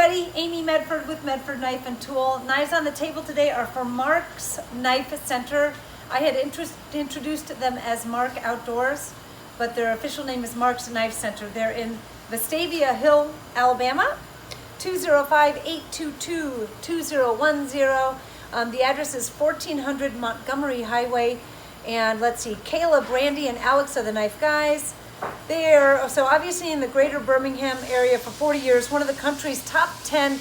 everybody, Amy Medford with Medford Knife and Tool. Knives on the table today are from Mark's Knife Center. I had introduced them as Mark Outdoors, but their official name is Mark's Knife Center. They're in Vestavia Hill, Alabama, 205-822-2010. The address is 1400 Montgomery Highway. And let's see, Caleb, Randy, and Alex are the knife guys. They're so obviously in the greater Birmingham area for 40 years, one of the country's top 10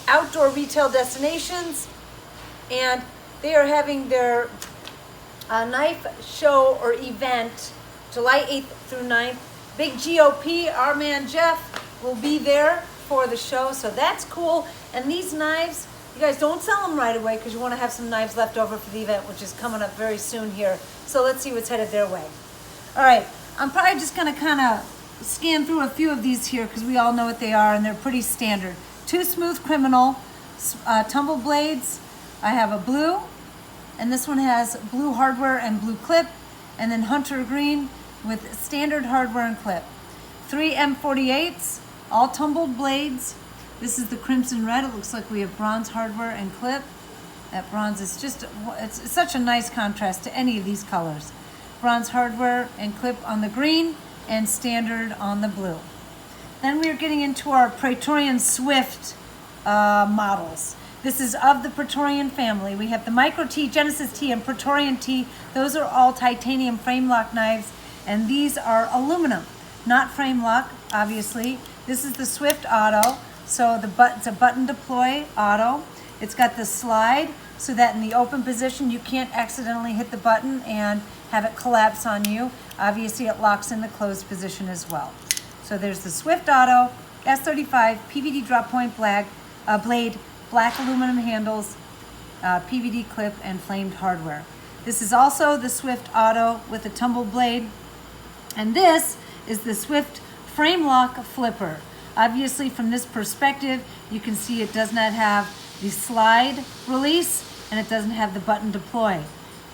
outdoor retail destinations. And they are having their knife show or event July 8th through 9th. Big GOP, our man Geoff, will be there for the show, so that's cool. And these knives, you guys don't sell them right away because you want to have some knives left over for the event, which is coming up very soon here. So let's see what's headed their way. All right, I'm probably just going to kind of scan through a few of these here because we all know what they are and they're pretty standard. Two Smooth Criminal tumble blades. I have a blue, and this one has blue hardware and blue clip, and then hunter green with standard hardware and clip. Three M48s, all tumbled blades. This is the crimson red. It looks like we have bronze hardware and clip. That bronze is just, it's such a nice contrast to any of these colors. Bronze hardware and clip on the green and standard on the blue. Then we're getting into our Praetorian Swift models. This is of the Praetorian family. We have the Micro T, Genesis T, and Praetorian T. Those are all titanium frame lock knives, and these are aluminum, not frame lock, obviously. This is the Swift Auto. So it's a button deploy auto. It's got the slide so that in the open position you can't accidentally hit the button and have it collapse on you. Obviously it locks in the closed position as well. So there's the Swift Auto, S35, PVD drop point blade, black aluminum handles, PVD clip, and flamed hardware. This is also the Swift Auto with a tumble blade. And this is the Swift Frame Lock Flipper. Obviously, from this perspective, you can see it does not have the slide release and it doesn't have the button deploy.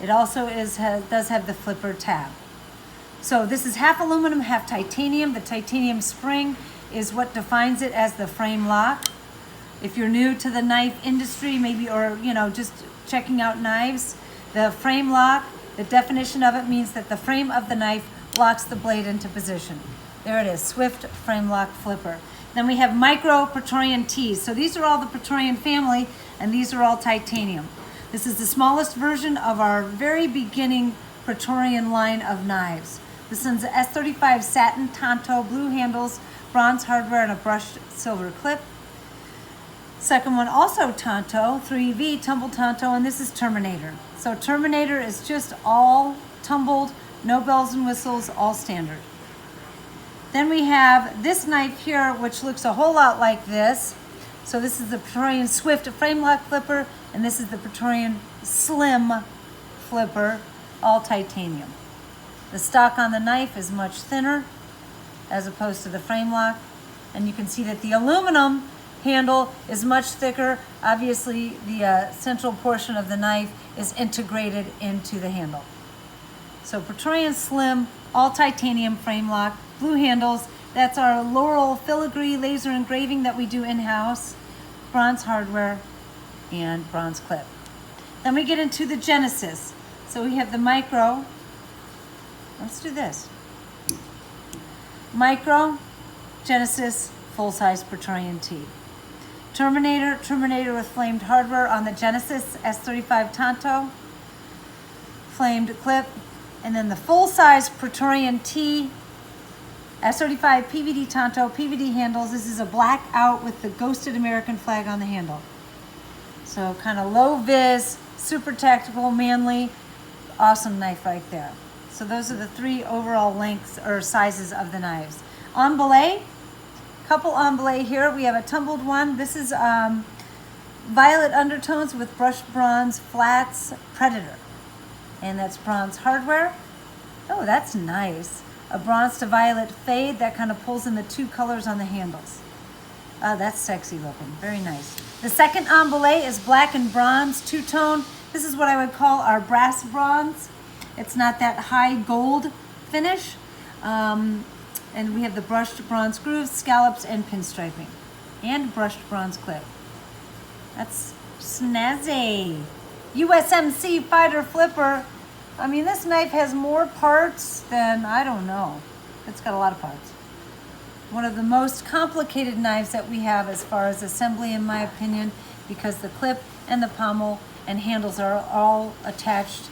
It also does have the flipper tab. So this is half aluminum, half titanium. The titanium spring is what defines it as the frame lock. If you're new to the knife industry, maybe, or just checking out knives, the frame lock, the definition of it means that the frame of the knife locks the blade into position. There it is, Swift Frame Lock Flipper. Then we have Micro Praetorian Ts. So these are all the Praetorian family, and these are all titanium. This is the smallest version of our very beginning Praetorian line of knives. This one's the S35 satin tanto, blue handles, bronze hardware, and a brushed silver clip. Second one also tanto, 3V tumble tanto, and this is Terminator. So Terminator is just all tumbled, no bells and whistles, all standard. Then we have this knife here, which looks a whole lot like this. So this is the Praetorian Swift Frame Lock Flipper, and this is the Praetorian Slim Flipper, all titanium. The stock on the knife is much thinner as opposed to the frame lock, and you can see that the aluminum handle is much thicker. Obviously, the central portion of the knife is integrated into the handle. So Praetorian Slim, all titanium frame lock, blue handles. That's our Laurel filigree laser engraving that we do in-house, bronze hardware, and bronze clip. Then we get into the Genesis. So we have the Micro. Let's do this. Micro, Genesis, full-size Praetorian T. Terminator with flamed hardware on the Genesis, S35 Tanto, flamed clip, and then the full-size Praetorian T, S35 PVD Tanto, PVD handles. This is a black out with the ghosted American flag on the handle. So kind of low vis, super tactical, manly, awesome knife right there. So those are the three overall lengths or sizes of the knives. Emboulet, couple emboulet here. We have a tumbled one. This is violet undertones with brushed bronze flats Predator. And that's bronze hardware. Oh, that's nice. A bronze to violet fade that kind of pulls in the two colors on the handles. That's sexy looking, very nice. The second emboulet is black and bronze two-tone. This is what I would call our brass bronze. It's not that high gold finish. And we have the brushed bronze grooves, scallops, and pinstriping. and brushed bronze clip. That's snazzy. USMC Fighter Flipper. I mean, this knife has more parts than, I don't know. It's got a lot of parts. One of the most complicated knives that we have as far as assembly, in my opinion, because the clip and the pommel and handles are all attached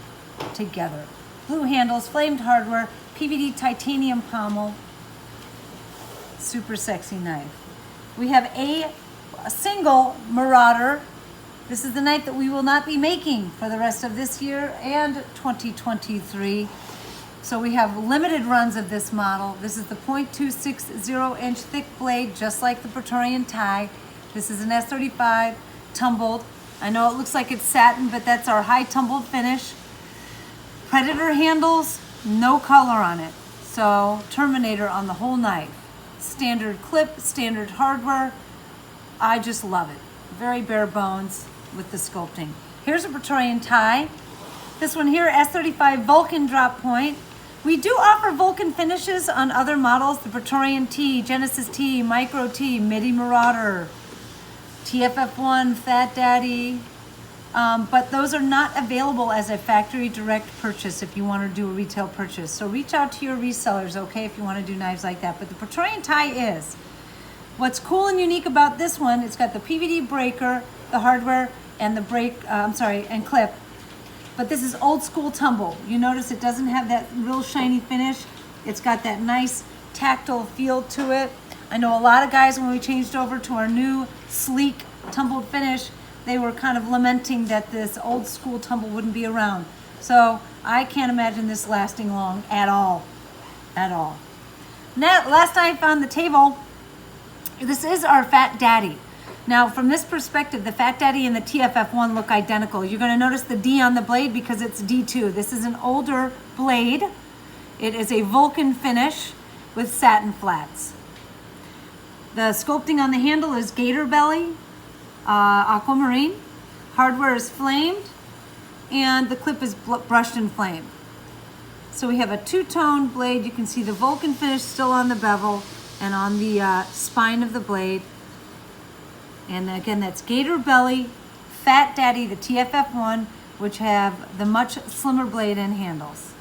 together. Blue handles, flamed hardware, PVD titanium pommel. Super sexy knife. We have a single Marauder. This is the knife that we will not be making for the rest of this year and 2023. So we have limited runs of this model. This is the .260 inch thick blade, just like the Praetorian tie. This is an S35 tumbled. I know it looks like it's satin, but that's our high tumbled finish. Predator handles, no color on it. So Terminator on the whole knife. Standard clip, standard hardware. I just love it. Very bare bones with the sculpting. Here's a Praetorian tie. This one here, S35 Vulcan drop point. We do offer Vulcan finishes on other models, the Praetorian T, Genesis T, Micro T, Midi Marauder, TFF1, Fat Daddy, but those are not available as a factory direct purchase if you want to do a retail purchase. So reach out to your resellers, okay, if you want to do knives like that. But the Praetorian tie is. What's cool and unique about this one, it's got the PVD breaker, the hardware, and the and clip. But this is old school tumble. You notice it doesn't have that real shiny finish. It's got that nice tactile feel to it. I know a lot of guys, when we changed over to our new sleek tumbled finish, they were kind of lamenting that this old school tumble wouldn't be around. So I can't imagine this lasting long at all, at all. Now, last knife on the table, this is our Fat Daddy. Now, from this perspective, the Fat Daddy and the TFF1 look identical. You're going to notice the D on the blade because it's D2. This is an older blade. It is a Vulcan finish with satin flats. The sculpting on the handle is gator belly, aquamarine. Hardware is flamed, and the clip is brushed and flamed. So we have a two-tone blade. You can see the Vulcan finish still on the bevel and on the spine of the blade. And again, that's gator belly, Fat Daddy, the TFF1, which have the much slimmer blade and handles.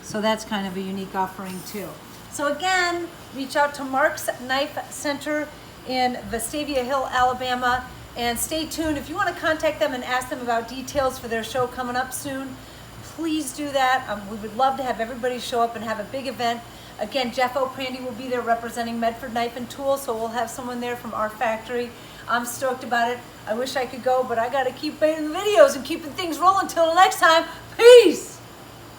So that's kind of a unique offering too. So again, reach out to Mark's Knife Center in Vestavia Hill, Alabama, and stay tuned. If you want to contact them and ask them about details for their show coming up soon, please do that. We would love to have everybody show up and have a big event. Again, Geoff Oprandy will be there representing Medford Knife and Tool, so we'll have someone there from our factory. I'm stoked about it. I wish I could go, but I got to keep making the videos and keeping things rolling. Until next time, peace!